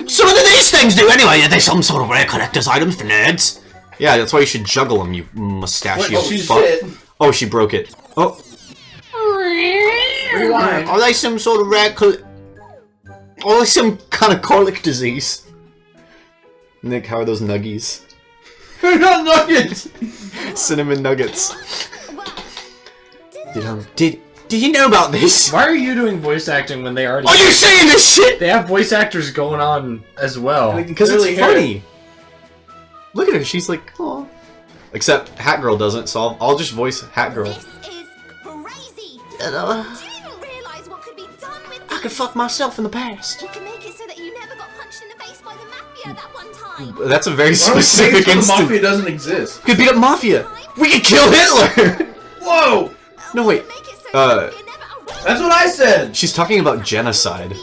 So what do these things do anyway? Are they some sort of rare collector's items for nerds? Yeah, that's why you should juggle them, you mustachio fuck. Oh, she broke it. Oh. Rewind. Are they some sort of rare or some kind of colic disease? Nick, how are those nuggies? They're not nuggets! Cinnamon nuggets. Did you know about this? Why are you doing voice acting when they already... Are you saying this shit? They have voice actors going on as well. Because it's funny. Look at her, she's like, oh. Except Hat Girl doesn't, so I'll just voice Hat Girl. This is crazy. Do you even realize what could be done with this? I could fuck myself in the past. We can make it so that you never got punched in the face by the mafia that one time. That's a very specific The instance. mafia doesn't exist. Could beat up Mafia. We could kill Hitler. Whoa! No wait. That's what I said! She's talking about genocide.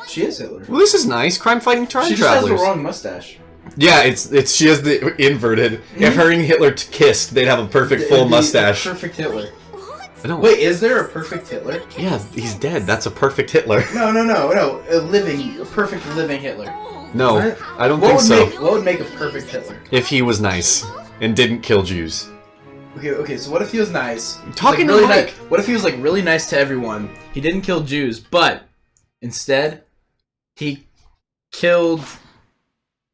She is Hitler. Well, this is nice. Crime fighting time She just has travelers. the wrong mustache. Yeah, it's she has the inverted. If her and Hitler kissed, they'd have a perfect full It'd be mustache. a perfect Hitler. I don't. Wait, is there a perfect Hitler? Yeah, he's dead. That's a perfect Hitler. No. A perfect living Hitler. No, What? I don't think so. What would make a perfect Hitler? If he was nice and didn't kill Jews. Okay, so what if he was nice? Talking really to Mike. What if he was like really nice to everyone? He didn't kill Jews, but instead he killed...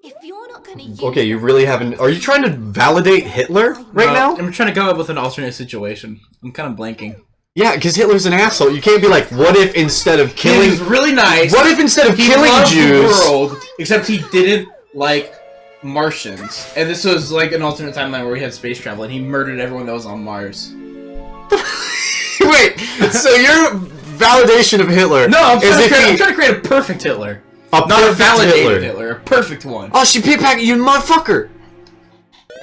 If you're not gonna use Okay, you really haven't. Are you trying to validate Hitler right now? I'm trying to come up with an alternate situation. I'm kind of blanking. Yeah, because Hitler's an asshole. You can't be like, what if instead of He killing... was really nice. What if instead of He killing loved Jews... the world, except he didn't like Martians. And this was like an alternate timeline where we had space travel, and he murdered everyone that was on Mars. Wait, so your validation of Hitler No, I'm is if trying he... to create a perfect Hitler. A Not a perfect validated Hitler, a perfect one. Oh, she pickpocket you, motherfucker!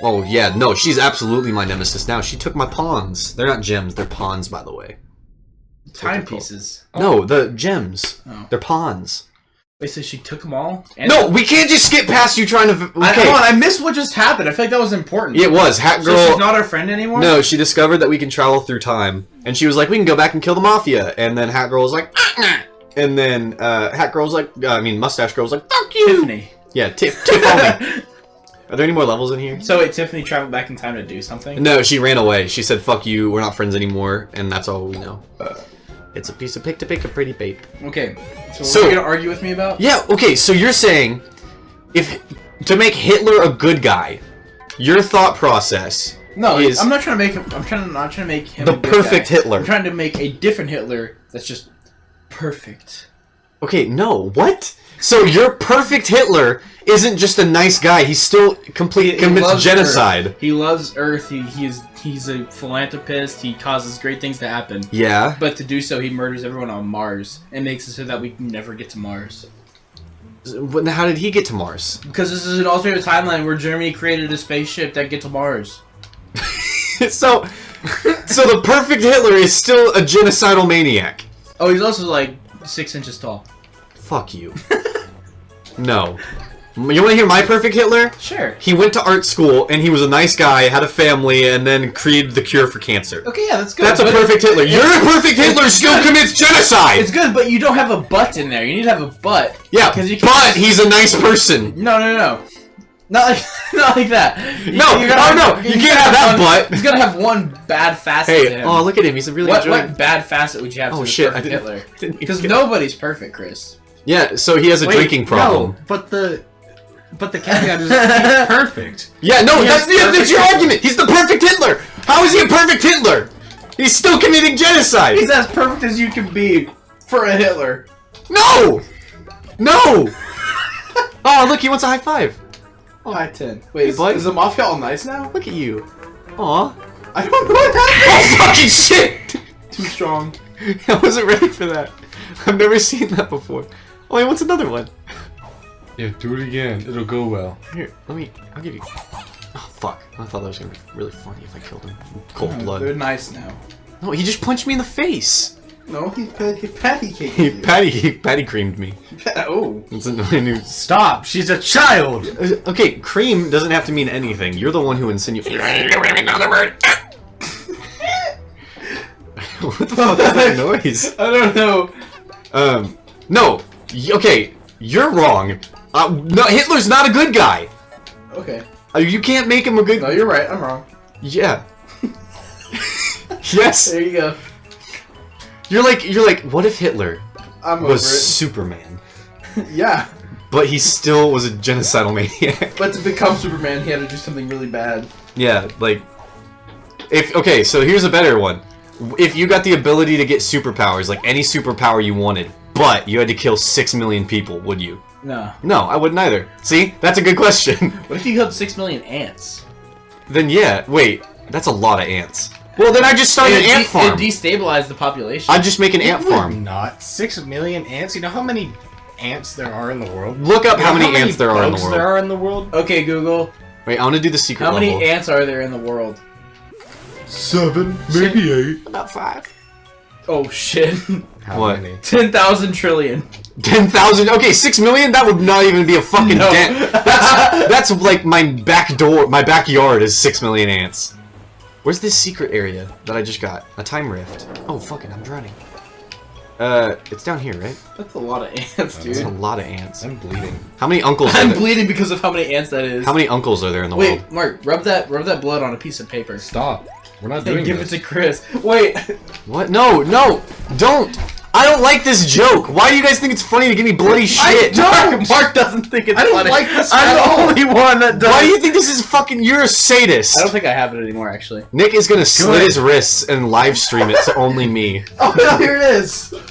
Oh, yeah, no, she's absolutely my nemesis now. She took my pawns. They're not gems, they're pawns, by the way. Timepieces. No, the gems. Oh. They're pawns. Wait, so she took them all? And No, we can't just skip past you trying to... Hold on, I missed what just happened. I feel like that was important. It was. Hat Girl... So she's not our friend anymore? No, she discovered that we can travel through time. And she was like, we can go back and kill the Mafia. And then Hat Girl was like... And then Hat Girl was like... Mustache Girl was like, fuck you! Tiffany. Yeah, Tiffany. Are there any more levels in here? So wait, Tiffany traveled back in time to do something? No, she ran away. She said, fuck you, we're not friends anymore. And that's all we know. It's a piece of pick to pick a pretty babe. Okay. So So- what are you gonna argue with me about? Yeah, okay, so you're saying... To make Hitler a good guy, your thought process No, is... I'm not trying to make him. Not trying to make him The a good perfect guy. Hitler. I'm trying to make a different Hitler that's just perfect. Okay, no, what? So your perfect Hitler isn't just a nice guy, he's still commits loves genocide. Earth. He loves Earth. He's a philanthropist. He causes great things to happen. Yeah? But to do so, he murders everyone on Mars and makes it so that we can never get to Mars. How did he get to Mars? Because this is an alternate timeline where Germany created a spaceship that get to Mars. so the perfect Hitler is still a genocidal maniac. Oh, he's also like 6 inches tall. Fuck you. No. You want to hear my perfect Hitler? Sure. He went to art school, and he was a nice guy, had a family, and then created the cure for cancer. Okay, yeah, that's good. That's a but perfect Hitler. Your perfect Hitler still commits genocide! It's good, but you don't have a butt in there. You need to have a butt. Yeah, because you but he's a nice person. No. Not like, not like that. You can't have that butt. He's gonna have one bad facet to Hey, him. oh, look at him. He's a really What bad facet would you have to a shit, perfect I Hitler? didn't Because get- nobody's perfect, Chris. Yeah, so he has a drinking problem. No, but the caveat is he's perfect. Yeah, no, He that's has your perfect- argument. He's the perfect Hitler. How is he a perfect Hitler? He's still committing genocide. He's as perfect as you can be for a Hitler. No! No! Oh, look, he wants a high five. Oh, high 10. Wait, bud. is the Mafia all nice now? Look at you. Aw. I don't know what happened. Oh, fucking shit! Too strong. I wasn't ready for that. I've never seen that before. Oh, he wants another one. Yeah, do it again. It'll go well. Here, I'll give you... Oh, fuck. I thought that was gonna be really funny if I killed him in cold They're blood. nice now. No, he just punched me in the face. No, he patty caked He you. patty creamed me. Oh. It's a new... Stop! She's a child! Okay, cream doesn't have to mean anything. You're the one who insinuated... Another word! What the fuck is that noise? I don't know. No. Okay, You're wrong. No, Hitler's not a good guy. Okay. You can't make him a good. No, you're right. I'm wrong. Yeah. Yes. There you go. You're like. What if Hitler I'm over was it. Superman, Yeah. but he still was a genocidal maniac? But to become Superman, he had to do something really bad. Yeah, like. Okay, so here's a better one. If you got the ability to get superpowers, like any superpower you wanted, but you had to kill 6 million people, would you? No. No, I wouldn't either. See? That's a good question. What if you killed 6 million ants? Then yeah, wait, that's a lot of ants. Well, then I just start an ant farm. It destabilized the population. I'd just make an ant farm. Not 6 million ants. You know how many ants there are in the world? Look up You how know many ants there are in the bugs world. there are in the world. Okay, Google. Wait, I want to do the secret How many level. ants are there in the world? 7, maybe 8. About 5. Oh shit. How What? many? 10,000 trillion. 10,000. Okay, 6 million. That would not even be a fucking No. dent. That's like my back door. My backyard is 6 million ants. Where's this secret area that I just got? A time rift. Oh fuck it, I'm drowning. It's down here, right? That's a lot of ants, That's dude. a lot of ants. I'm bleeding. How many uncles? I'm are there? bleeding because of how many ants that is. How many uncles are there in the world? Wait, Mark, rub that blood on a piece of paper. Stop. We're not And doing give this. it to Chris. Wait. What? No, don't. I don't like this joke. Why do you guys think it's funny to give me bloody shit? Mark doesn't think it's I don't funny. like this I'm at the all. only one that does. Why do you think this is fucking? You're a sadist. I don't think I have it anymore, actually. Nick is gonna slit his wrists and live stream it to only me. Oh no, here it is. Why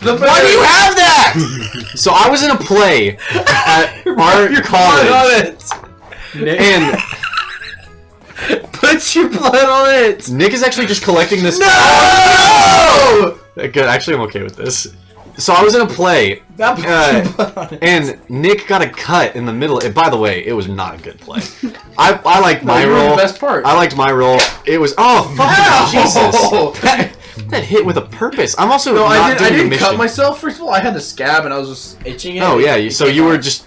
do you have that? So I was in a play at our Your blood college, on it. and Put your blood on it. Nick is actually just collecting this. No! Good. Actually, I'm okay with this. So I was in a play, That put your blood on it. and Nick got a cut in the middle. And by the way, it was not a good play. I liked my you were the role. best part. I liked my role. It was fucking Ow! Jesus. That hit with a purpose. I'm also No, not I doing the didn't mission. cut myself. First of all, I had the scab and I was just itching it. Oh yeah, so you were just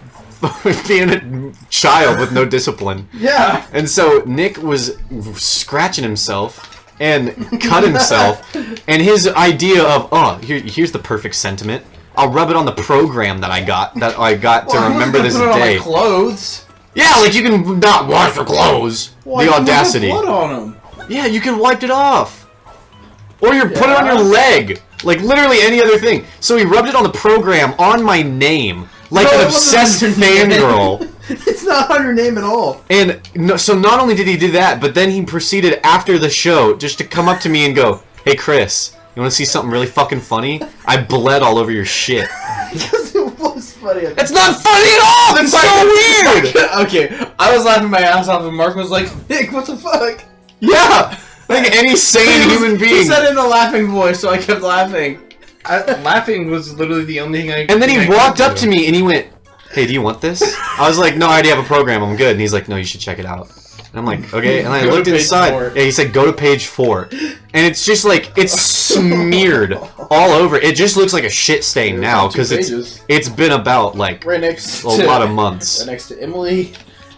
being a child with no discipline. Yeah. And so Nick was scratching himself and cut himself, and his idea of here's the perfect sentiment. I'll rub it on the program that I got to remember this Put it on day. my clothes. Yeah, like you can not wash your clothes. Why The do you have audacity. blood on them. Yeah, you can wipe it off. Or you put it on your Yeah. leg. Like literally any other thing. So he rubbed it on the program on my name. Like No, an it wasn't obsessed on your name. fangirl. It's not on your name at all. And so not only did he do that, but then he proceeded after the show just to come up to me and go, "Hey Chris, you want to see something really fucking funny? I bled all over your shit." Because it was funny. That's not funny at all! That's so weird! Okay, I was laughing my ass off and Mark was like, Nick, what the fuck? Yeah! Like any sane human He being. said it in a laughing voice, so I kept laughing. Laughing was literally the only thing I. And then he walked up to me and he went, "Hey, do you want this?" I was like, "No, I already have a program. I'm good." And he's like, "No, you should check it out." And I'm like, "Okay." And I Go to looked page inside. 4. Yeah, he said, "Go to page 4." And it's just like it's smeared all over. It just looks like a shit stain It's now on 2 because pages. it's been about like Right next a to lot of months. Right next to Emily,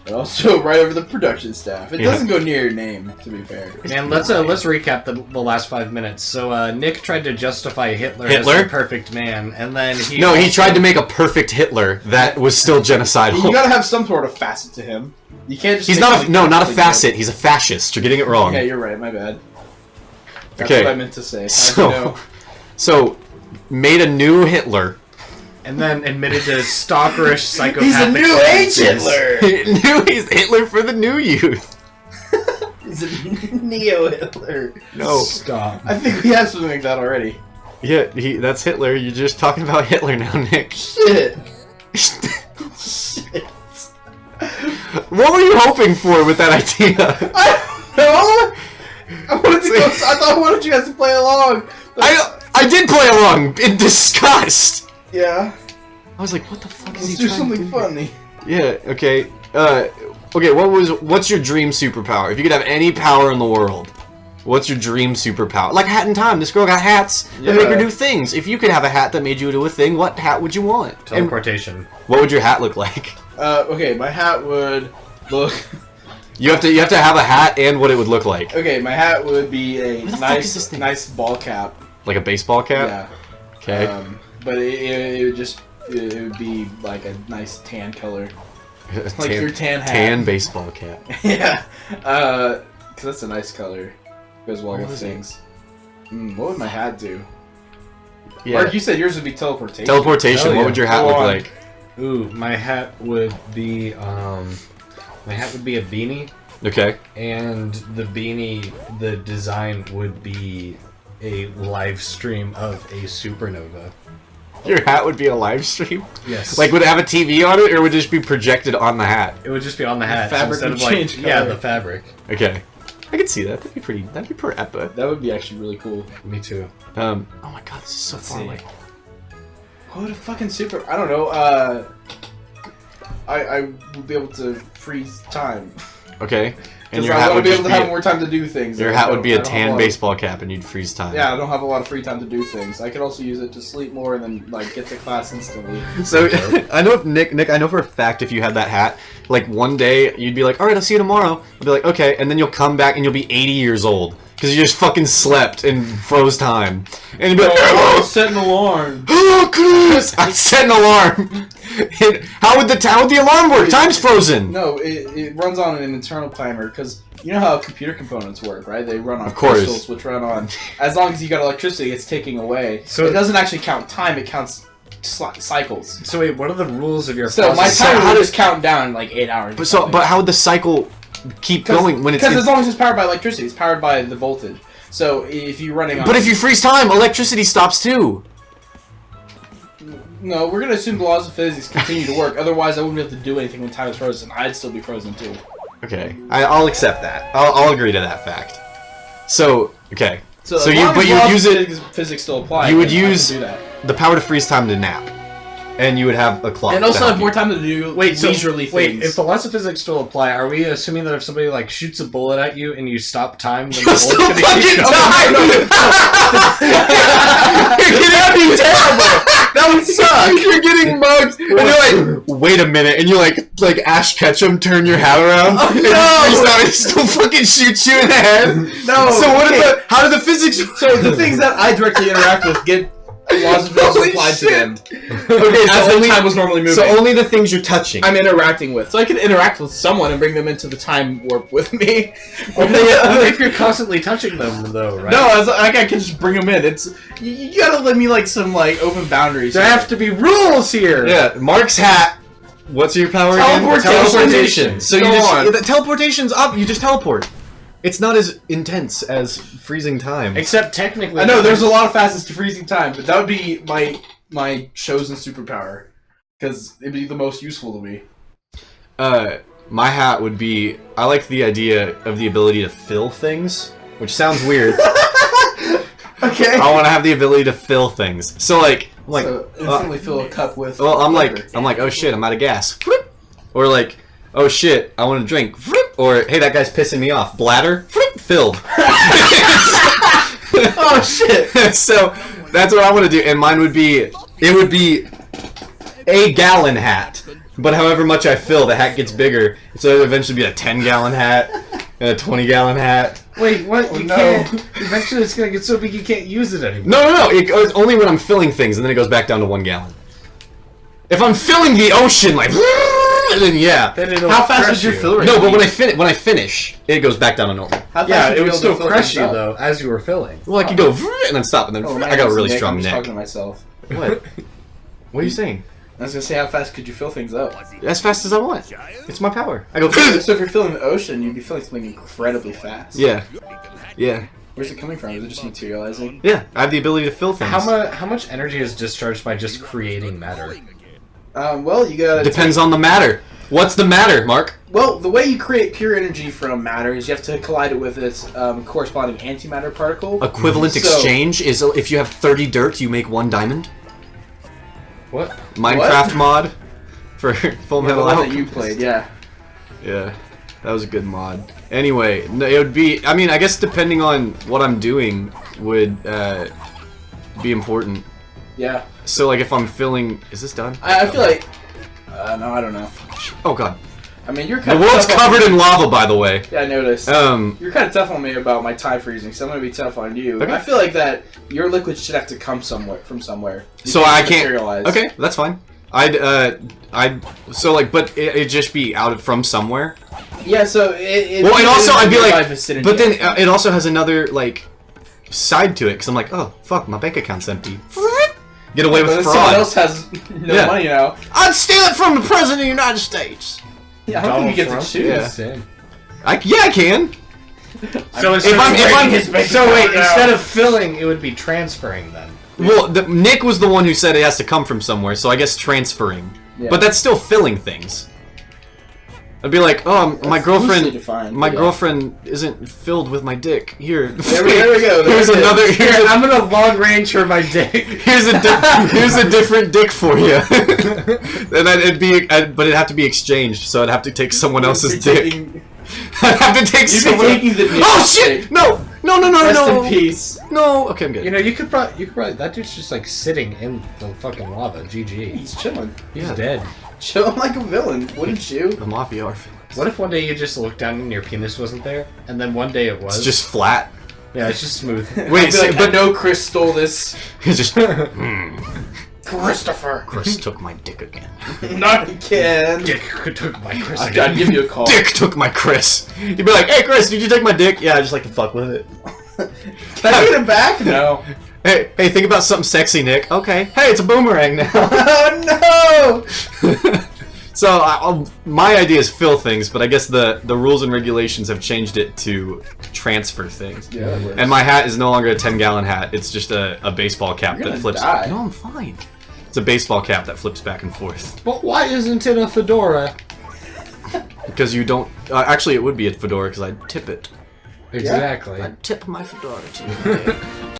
and also right over the production staff. It Yeah. doesn't go near your name, to be fair. Man, let's recap the last 5 minutes. So Nick tried to justify Hitler as Hitler? the perfect man, and then he No, he tried to make a perfect Hitler that was still You genocidal. gotta have some sort of facet to him. You can't just. He's make not a something not a completely facet. He's a fascist. You're getting it wrong. Yeah, you're right. My bad. That's Okay. what I meant to say. So, so made a new Hitler. and then admitted to stalkerish psychopathic. He's a new age tendencies. Hitler. He's Hitler for the new youth. He's a neo Hitler. No. Stop. I think we have something like that already. Yeah, that's Hitler. You're just talking about Hitler now, Nick. Shit. What were you hoping for with that idea? I don't know. I wanted to go. I thought I wanted you guys to play along. I did play along in disgust. Yeah. I was like, what the fuck is Let's he do trying to something funny. Yeah. Okay. Okay. What's your dream superpower? If you could have any power in the world, what's your dream superpower? Like Hat in Time. This girl got hats that make her do things. If you could have a hat that made you do a thing, what hat would you want? And Teleportation. what would your hat look like? Okay, my hat would look. You have to have a hat and what it would look like. Okay, my hat would be a Where the fuck is this thing? nice ball cap. Like a baseball cap. Yeah. Okay. But it would just it would be like a nice tan color. Like Tan- your tan hat. Tan baseball cap. Yeah. Because that's a nice color. Goes well Where with is it? things. What would my hat do? Yeah. Mark, you said yours would be teleportation. Teleportation. Hell What yeah. would your hat Go look on. like? Ooh, my hat would be a beanie, Okay. and the beanie, the design would be a live stream of a supernova. Your hat would be a live stream. Yes. Like, would it have a TV on it, or would it just be projected on the hat? it would just be on the hat fabric instead would of like change yeah, color. the fabric. Okay. I could see that. That'd be pretty. That'd be pretty epic. That would be actually really cool. Me too. Oh my god, this is so far see. away. What would a fucking super... I don't know, I would be able to freeze time. Okay. And Because your I hat want would to be just able be to have more time to do things. your I hat don't- would be I a don't have tan lot of- baseball cap, and you'd freeze time. Yeah, I don't have a lot of free time to do things. I could also use it to sleep more and then like get to class instantly. So I know if Nick, I know for a fact if you had that hat, like one day you'd be like, all right, I'll see you tomorrow. I'll be like, okay, and then you'll come back and you'll be 80 years old because you just fucking slept and froze time, and you'd be like, Oh, set an alarm. oh, Chris, I set an alarm. And how would the alarm work? Time's frozen. No, it runs on an internal timer because you know how computer components work, right? They run on Of course. crystals, which run on. As long as you got electricity, it's taking away. So- So it doesn't actually count time; it counts cycles. So wait, what are the rules of your So my process? timer how will does- just count down in like 8 hours. But how would the cycle keep going when it's? Because as long as it's powered by electricity, it's powered by the voltage. So if you're running on... But if you freeze time, electricity stops too. No, we're going to assume the laws of physics continue to work. Otherwise, I wouldn't be able to do anything when time is frozen. I'd still be frozen too. Okay, I'll accept that. I'll agree to that fact. So okay, So, so as you long but as you would laws use of it physics still apply. you would then I can use- do that. the power to freeze time to nap, and you would have a clock. And to also help have more you. time to do Wait, leisurely things. wait, if the laws of physics still apply, are we assuming that if somebody like shoots a bullet at you and you stop time, then the You'll still bullet's gonna fucking shoot die! That'd be terrible! That would suck! You're getting mugged, and you're like, wait a minute, and you like Ash Ketchum turn your hat around, and you freeze time, and it still fucking shoots you in the head? No, So what okay. if how do the physics... So the things that I directly interact with get laws of physics Holy applied shit. to them. Okay, As so the time was normally moving. so only the things you're touching. I'm interacting with. So I can interact with someone and bring them into the time warp with me. if you're constantly touching them, though, right? No, I can just bring them in. It's you gotta let me like some like open boundaries. There have to be rules here. Yeah, Mark's hat. What's your power again? Teleportation. So you Go just on. the teleportation's up. You just teleport. It's not as intense as freezing time. Except technically, I know there's a lot of facets to freezing time, but that would be my chosen superpower because it'd be the most useful to me. My hat would be. I like the idea of the ability to fill things, which sounds weird. Okay. I want to have the ability to fill things. So like, So instantly fill a cup with. well, I'm liquor. like, oh shit, I'm out of gas. Or like, oh shit, I want to drink. Or hey, that guy's pissing me off. Bladder filled. Oh shit. So that's what I want to do, and mine would be. It would be a gallon hat, but however much I fill, the hat gets bigger. So it'll eventually be a 10-gallon hat and a 20-gallon hat. Wait, what? Oh, You no. can't. Eventually, it's gonna get so big you can't use it anymore. No. It goes only when I'm filling things, and then it goes back down to 1 gallon. If I'm filling the ocean, like, then yeah. Then it'll How fast crush is your you. fill rate? No, but when I finish, it goes back down to normal. How fast Yeah, would it you would be able still to fill crush things you up? though as you were filling. Well, I could go and then stop, and then Oh, my I got a name's really Nick, strong I'm just neck. talking to myself. What? What are you saying? I was gonna say, how fast could you fill things up? As fast as I want. It's my power. I go. So if you're filling the ocean, you'd be filling something incredibly fast. Yeah. Yeah. Where's it coming from? Is it just materializing? Yeah. I have the ability to fill things. How much energy is discharged by just creating matter? Well, you gotta. Depends on the matter. What's the matter, Mark? Well, the way you create pure energy from matter is you have to collide it with its corresponding antimatter particle. Equivalent So- exchange is if you have 30 dirt, you make 1 diamond. What? Minecraft mod for Full The Metal one that Alchemist. you played, yeah. Yeah, that was a good mod. Anyway, no, it would be. I mean, I guess depending on what I'm doing would be important. Yeah. So, like, if I'm filling, is this done? I feel like. No, I don't know. Oh God, I mean, you're the kind of. world's covered in lava, by the way. Yeah, I noticed. You're kind of tough on me about my time freezing, so I'm gonna be tough on you. Okay. I feel like that your liquid should have to come from somewhere. You So I can't. materialize. Okay, that's fine. So like, but it'd just be out from somewhere. Yeah, so it Well, and also I'd be like, vicinity, but then actually. it also has another like side to it because I'm like, oh fuck, my bank account's empty. Get away But with then someone fraud. else has no Yeah. money now. I'd steal it from the president of the United States. Yeah, I don't think you get to choose. Yeah. Same. I can. So If I'm his bank so wait, account now. instead of filling, it would be transferring then. Well, Nick was the one who said it has to come from somewhere, so I guess transferring. Yeah. But that's still filling things. I'd be like, oh, my That's girlfriend, loosely defined, my yeah. girlfriend isn't filled with my dick. Here, There we go. Here's There it is. another. Here, Here's a, I'm gonna long range for my dick. here's a different dick for you. And then but it'd have to be exchanged, so I'd have to take someone else's You're dick. taking- I'd have to take You'd be someone. taking the Nick Oh shit! dick. No! Rest No! in peace. No! Okay, I'm good. You know, you could probably. That dude's just like sitting in the fucking lava. GG. He's chilling. He's Yeah. dead. Chilling like a villain, wouldn't you? The mafia orphan. What if one day you just looked down and your penis wasn't there, and then one day it was? It's just flat. yeah, it's just smooth. Wait, I'd be like, but I know Chris stole this. it's just. Christopher. Chris took my dick again. Not again. Dick took my Chris. I'd give you a call. Dick took my Chris. You'd be like, hey Chris, did you take my dick? Yeah, I just like to fuck with it. Can I get it back? No. Hey, think about something sexy, Nick. Okay. Hey, it's a boomerang now. Oh no! So my idea is fill things, but I guess the rules and regulations have changed it to transfer things. Yeah, that works. And my hat is no longer a 10-gallon hat. It's just a baseball cap You're that gonna flips. die. No, I'm fine. It's a baseball cap that flips back and forth. But why isn't it a fedora? Because you don't. Actually, it would be a fedora because I'd tip it. Exactly. I'd tip my fedora to you.